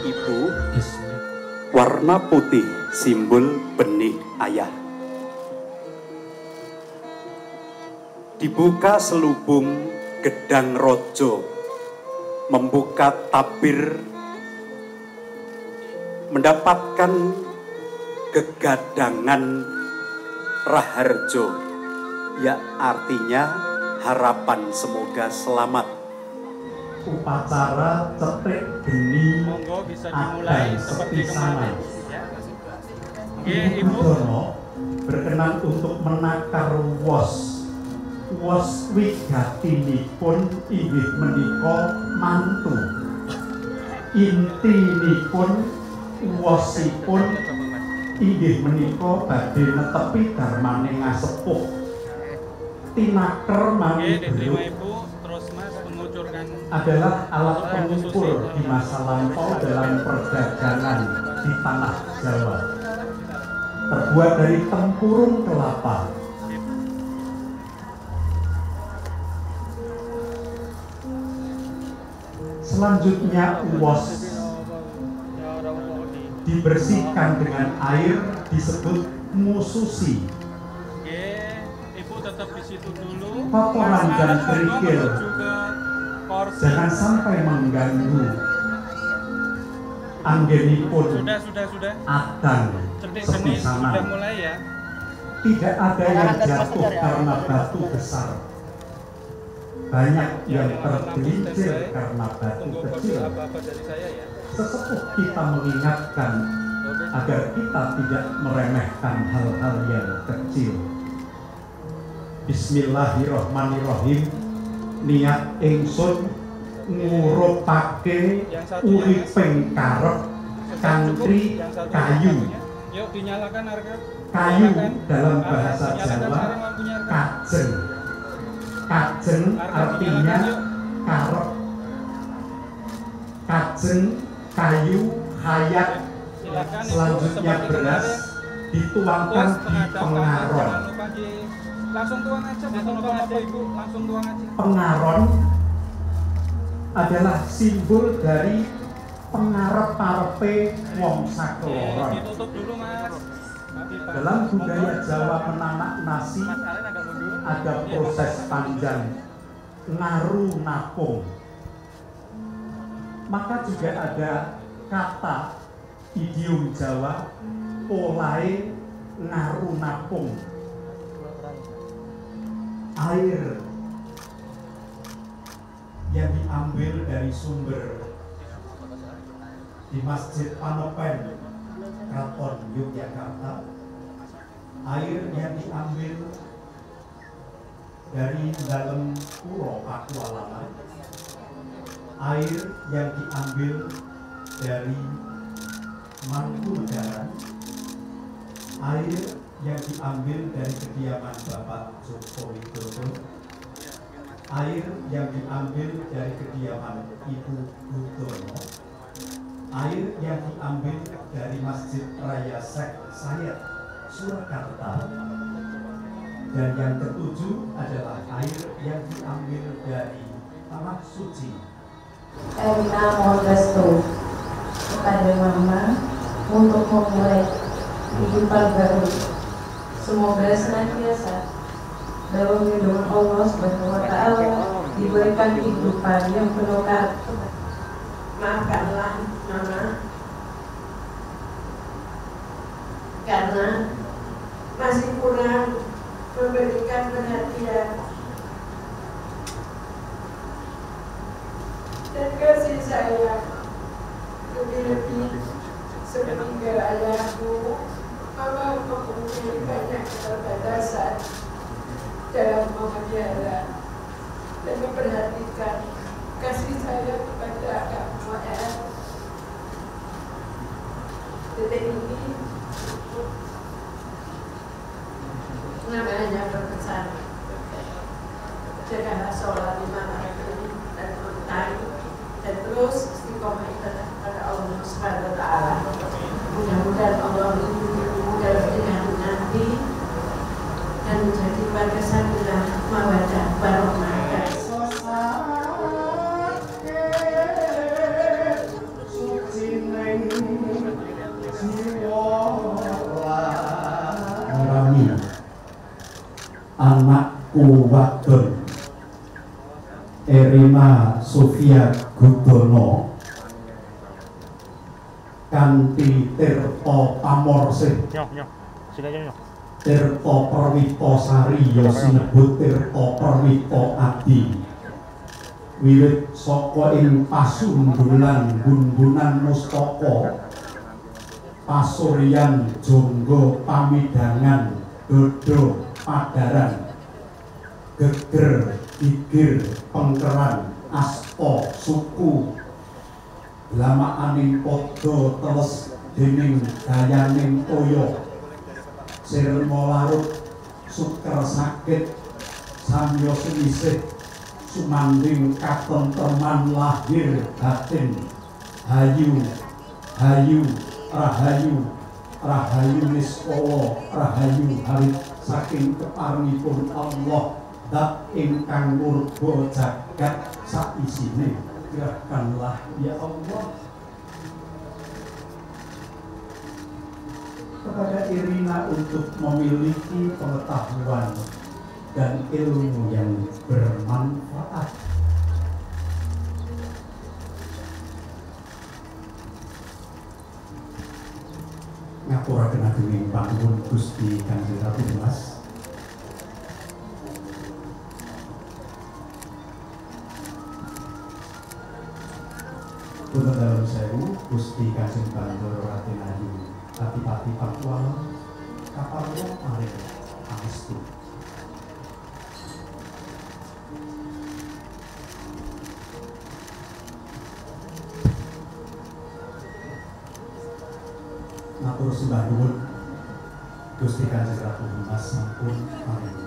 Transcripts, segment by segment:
ibu, warna putih simbol benih ayah. Dibuka selubung gedang rojo, membuka tabir, mendapatkan gegadangan raharjo, ya artinya harapan semoga selamat. Upacara cetek geni monggo bisa dimulai seperti kemarin ya. Ibu Dono berkenan untuk menakar wos wigatinipun inggih menika mantu. Intinipun wosipun inggih menika badhe netepi darmane ngasepuh. Tinaker manunggal adalah alat pengukur di masa lampau dalam perdagangan di tanah Jawa. Terbuat dari tempurung kelapa. Selanjutnya uwos dibersihkan dengan air disebut mususi. Ibu tetap di situ dulu. Kotoran dan kerikil jangan sampai mengganggu anggenipun. Sudah. Adang seperti sana. Sudah mulai ya. Tidak ada yang jatuh karena batu besar. Banyak yang tergelincir karena batu kecil. Sesepuh kita mengingatkan agar kita tidak meremehkan hal-hal yang kecil. Bismillahirrahmanirrahim. Niat ingsun ngurupake uriping karep kanthi kayu. Yuk dinyalakan harga. Kayu dalam bahasa Jawa kajeng. Kajeng artinya karep. Kajeng, kayu, hayat. Selanjutnya beras dituangkan di pengaron. Langsung tuang aja, Ibu. Langsung tuang aja. Pengaron adalah simbol dari pengarep-arepe wong sakloron. Ditutup dulu, Mas. Dalam budaya Jawa menanak nasi ada proses panjang ngaru napung. Maka juga ada kata idiom Jawa polahe ngaru napung. Air yang diambil dari sumber di Masjid Panopen Kraton Yogyakarta, air yang diambil dari dalam Puro Pakualaman, air yang diambil dari Mangkunegaran, air yang diambil dari kediaman Bapak Joko Widodo, air yang diambil dari kediaman Ibu Budono, air yang diambil dari Masjid Raya Syekh Sayed Surakarta, dan yang ketujuh adalah air yang diambil dari Tanah Suci. Erina mohon restu kepada Mama untuk memulai kehidupan baru. Semoga senantiasa dalam lindungan Allah Subhanahu wa Ta'ala diberikan kehidupan yang penuh keberkahan. Maafkanlah Mama karena masih kurang memberikan perhatian dan kasih sayang lebih-lebih sepeninggal ayahmu. Mama mempunyai banyak keterbatasan dalam memelihara dan memperhatikan kasih sayang kepada kamu ya. Detik ini namanya berpesan. Jagalah sholat 5 waktu dan mentai dan terus istiqomah ibadah kepada Allah Subhanahu wa Ta'ala. Mudah-mudahan Allah melindungimu dalam dunia nanti dan menjadi keluarga sakinah mawaddah warahmah. Suci wadon Erina Sofia Gudono kanthi tirta pamorse tirta perwita sari ya sinebut tirta perwita adi wiwit saka ing pasundulan gunbunan mustaka pasuryan jonggo pamidangan dodo padaran geger gigir pengkeran aspa suku lamaaning padha teles dening dayaning toya sirna larut suker sakit samya senisih sumanding katentreman lahir batin hayu hayu rahayu rahayu niskala rahayu harit saking keparingipun Allah dat ingkang murba jagat saisine gerakanlah ya Allah kepada Irina untuk memiliki pengetahuan dan ilmu yang bermanfaat. Ngapuraken ageng panuwun Gusti Kanjeng Ratu Mas. Punten dalem sewu Gusti Kanjeng Bandara Raden Ayu Adipati Pakualam kaparwa paring pangestu. Matur sembah nuwun Gusti Kanjeng Ratu Mas sampun paring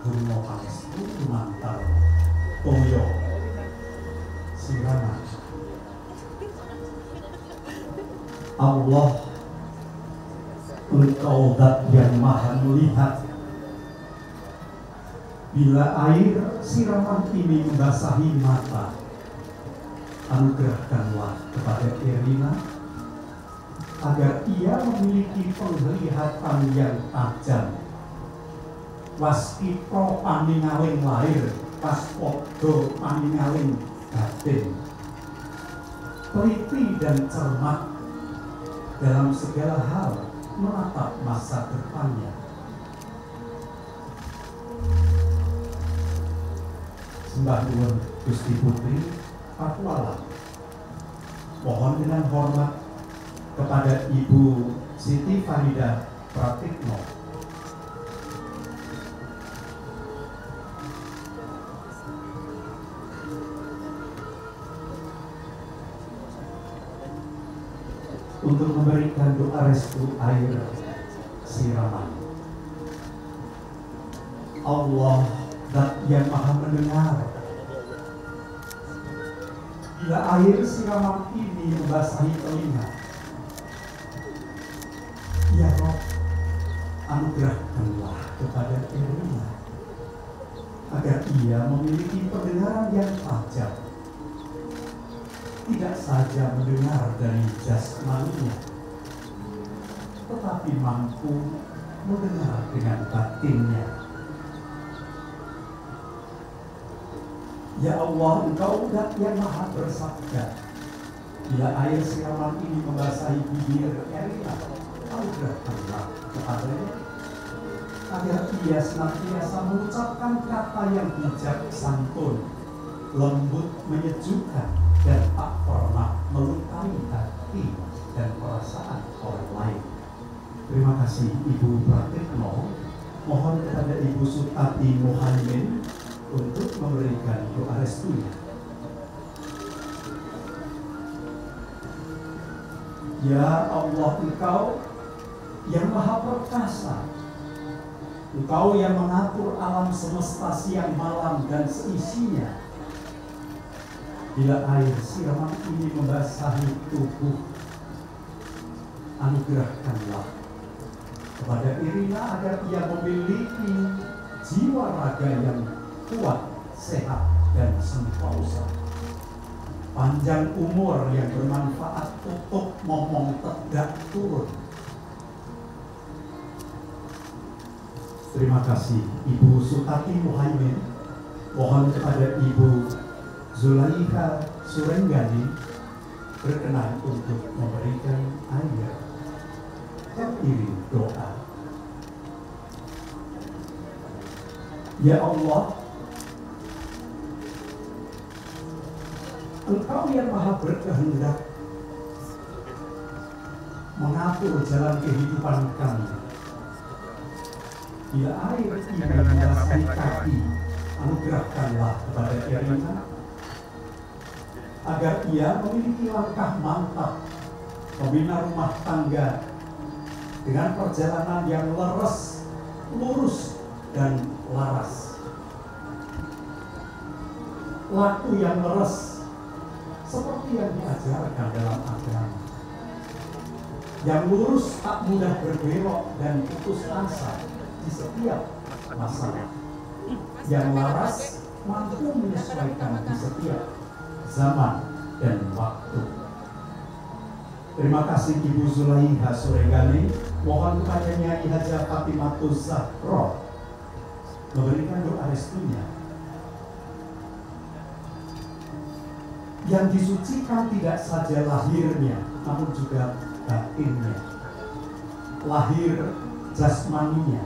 donga pangestu lumantar toya siraman. Allah, Engkau zat yang maha melihat. Bila air siraman ini membasahi mata, anugerahkanlah kepada Irina agar ia memiliki penglihatan yang tajam. Waskita paningaling lahir, waspada paningaling batin. Teliti dan cermat dalam segala hal menatap masa depannya. Sembah nuwun Gusti Putri Pakualam. Mohon dengan hormat kepada Ibu Siti Farida Pratikno. Untuk memberikan doa restu air siraman. Allah zat yang maha mendengar. Bila air siraman ini membasahi telinga, ya Rob, anugerahkanlah kepada Irina agar ia memiliki pendengaran yang tajam. Tidak saja mendengar dari jasmaninya, tetapi mampu mendengar dengan batinnya. Ya Allah, Engkau zat yang maha bersabda. Bila air siraman ini membasahi bibir Irina, anugerahkanlah kepadanya agar ia senantiasa mengucapkan kata yang bijak santun, lembut menyejukkan, dan tak pernah melukai hati dan perasaan orang lain. Terima kasih Ibu Pratikno. Mohon kepada Ibu Sutati Muhaimin untuk memberikan doa restunya. Ya Allah, Engkau yang maha perkasa, Engkau yang mengatur alam semesta siang malam dan seisinya. Bila air siraman ini membasahi tubuh, anugerahkanlah kepada Irina agar ia memiliki jiwa raga yang kuat, sehat, dan sentosa. Panjang umur yang bermanfaat, tutup momong tegak turun. Terima kasih Ibu Sutati Muhaimin. Mohon kepada Ibu Zulaikha Surenggani berkenan untuk memberikan air. Teriring doa. Ya Allah, Engkau yang maha berkehendak mengatur jalan kehidupan kami. Bila air ini membasahi kaki, anugerahkanlah kepada Erina agar ia memiliki langkah mantap membina rumah tangga dengan perjalanan yang leres, lurus, dan laras. Laku yang leres seperti yang diajarkan dalam agama. Yang lurus tak mudah berbelok dan putus asa di setiap masalah. Yang laras mampu menyesuaikan di setiap zaman dan waktu. Terima kasih Ibu Zulaikha Surenggani. Mohon kepada Nyai Hajah Fatimatus Zahra memberikan doa restunya. Yang disucikan tidak saja lahirnya, namun juga batinnya. Lahir jasmaninya,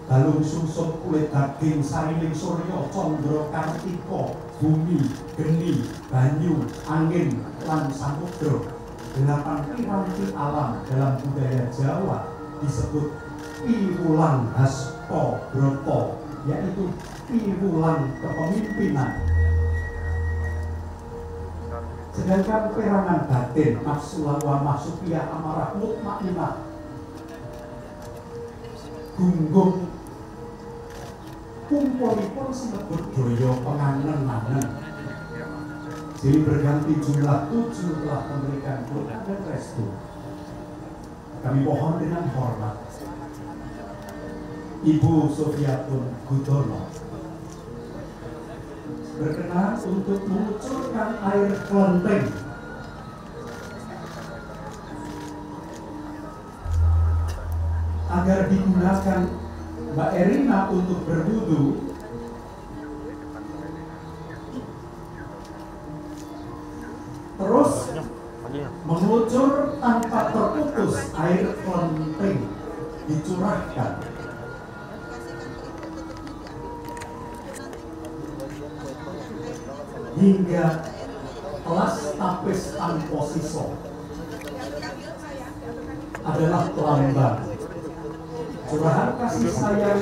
balung sungsum kulit daging sariling surya condro kartika bumi geni banyu angin lan samudra. 8 piranti alam dalam budaya Jawa disebut piwulan hasto broto, yaitu piwulan kepemimpinan. Sedangkan perangan batin nafsu lawamah supiyah amarah mutmainah gunggung kumpulipun sinebut daya pengangen-angen. Jadi berganti jumlah 7 telah memberikan doa dan restu. Kami mohon dengan hormat Ibu Sofiatun Gudono berkenan untuk mengucurkan air kelenteng agar digunakan Mbak Erina untuk berwudu. Terus mengucur tanpa terputus air kelenteng dicurahkan hingga kelas tapis tamposiso adalah lambang curahan kasih sayang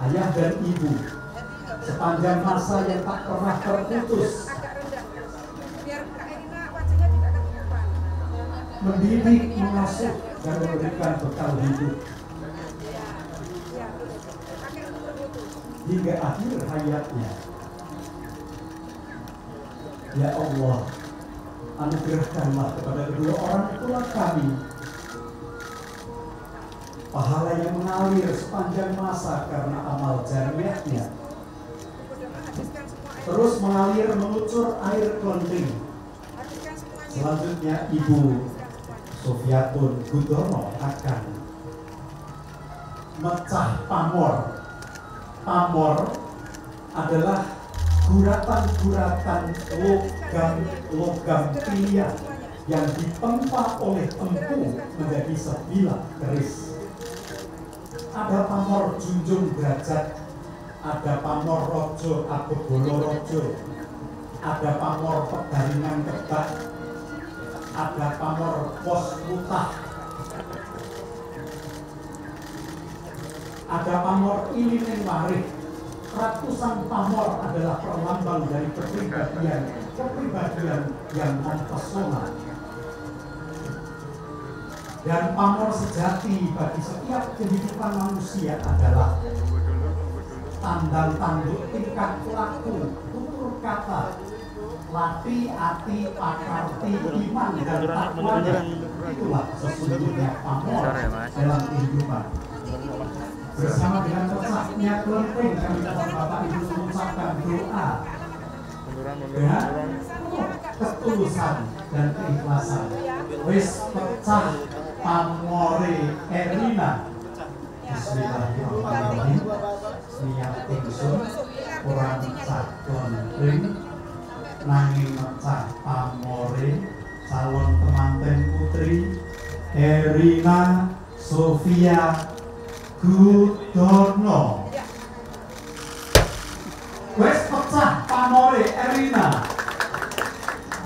ayah dan ibu sepanjang masa yang tak pernah terputus, mendidik, mengasuh, dan memberikan bekal hidup hingga akhir hayatnya. Ya Allah, anugerahkanlah kepada kedua orang tua kami pahala yang mengalir sepanjang masa karena amal jariyahnya, terus mengalir mengucur air kelenteng. Selanjutnya Ibu Sofiatun Gudono akan mecah pamor. Pamor adalah guratan-guratan logam pilihan yang ditempa oleh empu menjadi sebilah keris. Ada pamor junjung derajat, ada pamor rojo abebolo rojo, ada pamor pegaringan kebak, ada pamor pos mutah, ada pamor ilinen warih. Ratusan pamor adalah perlambang dari kepribadian yang mempesona. Dan pamor sejati bagi setiap kehidupan manusia adalah tandang tanduk tingkah laku, tutur kata, lati, ati, pakarti, iman, dan takwanya. Itulah sesungguhnya pamor dalam kehidupan. Bersama dengan pecahnya kelenteng, kami mohon Bapak Ibu mengucapkan doa dengan ketulusan dan keikhlasan. Wis pecah pamore Erina, Bismillahirrahmanirrahim. Niat ingsun ora mecah gondring nanging mecah pamore calon temanten putri Erina Sofia Gudono. Wes pecah pamore Erina.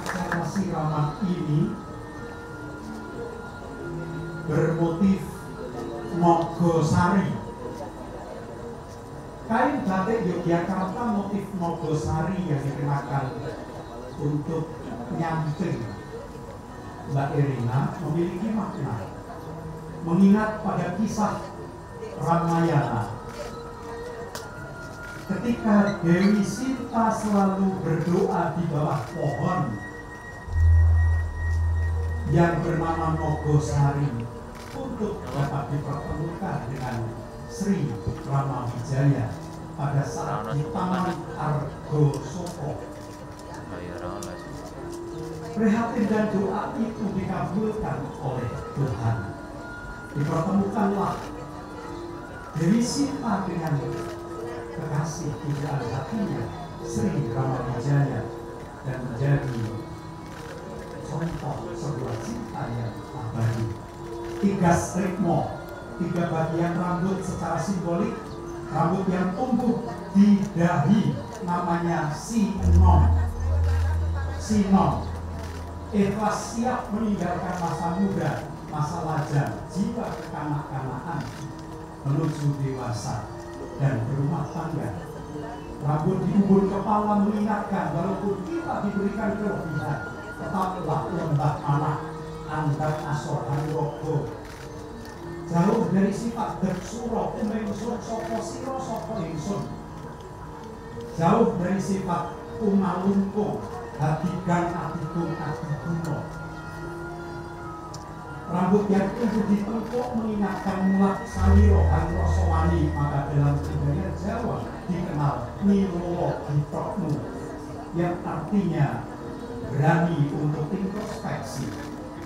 Acara siraman ini bermotif Nogosari. Kain batik Yogyakarta motif Nogosari yang dikenakan untuk nyamping Mbak Erina memiliki makna mengingat pada kisah Ramayana ketika Dewi Sinta selalu berdoa di bawah pohon yang bernama Nogosari untuk dapat dipertemukan dengan Sri Ramawijaya pada saat di Taman Argosoko. Prihatin dan doa itu dikabulkan oleh Tuhan. Dipertemukanlah Dewi Sinta dengan kekasih pujaan hatinya Sri Ramawijaya dan menjadi contoh sebuah cinta yang abadi. 3 stripmo, 3 bagian rambut secara simbolik, rambut yang tumbuh di dahi namanya sinon. Ikhlas siap meninggalkan masa muda, masa lajang, jiwa kekanak-kanakan menuju dewasa dan berumah tangga. Rambut di ubun kepala mengingatkan walaupun kita diberikan kelebihan, tetaplah lembah anak andang asor hanrogo. Jauh dari sifat deksuro umengsun sopo siro sopo ingsun. Jauh dari sifat umalungkung hatigan atikung atikuno. Rambut yang tumbuh di tengkuk mengingatkan mulak saliro hanrosowani, maka dalam budaya Jawa dikenal nilolo ditokmu, yang artinya berani untuk introspeksi.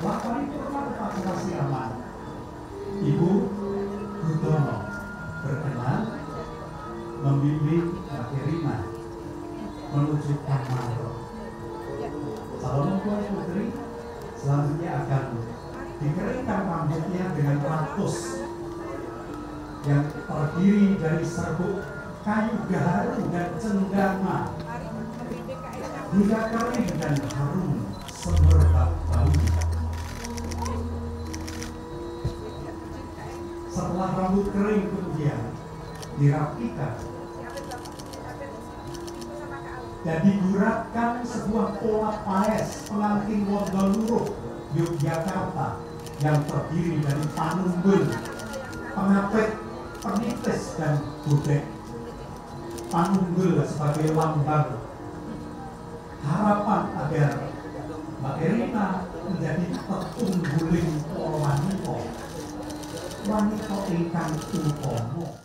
Lakoni purna upacara siraman. Ibu Gudono berkenan membimbing Mbak Erina menuju kamar. Calon mempelai putri selanjutnya akan dikeringkan rambutnya dengan ratus yang terdiri dari serbuk kayu gaharu dan cendana hingga kering dan harum semerbak bau. Setelah rambut kering kemudian dirapikan dan diguratkan sebuah pola paes pengantin Wondoluruh Yogyakarta yang terdiri dari panumbul, pengapit, penitis, dan budek. Panumbul sebagai lambang harapan agar Mbak Erina menjadi tetungguling para wanita ingkang utama.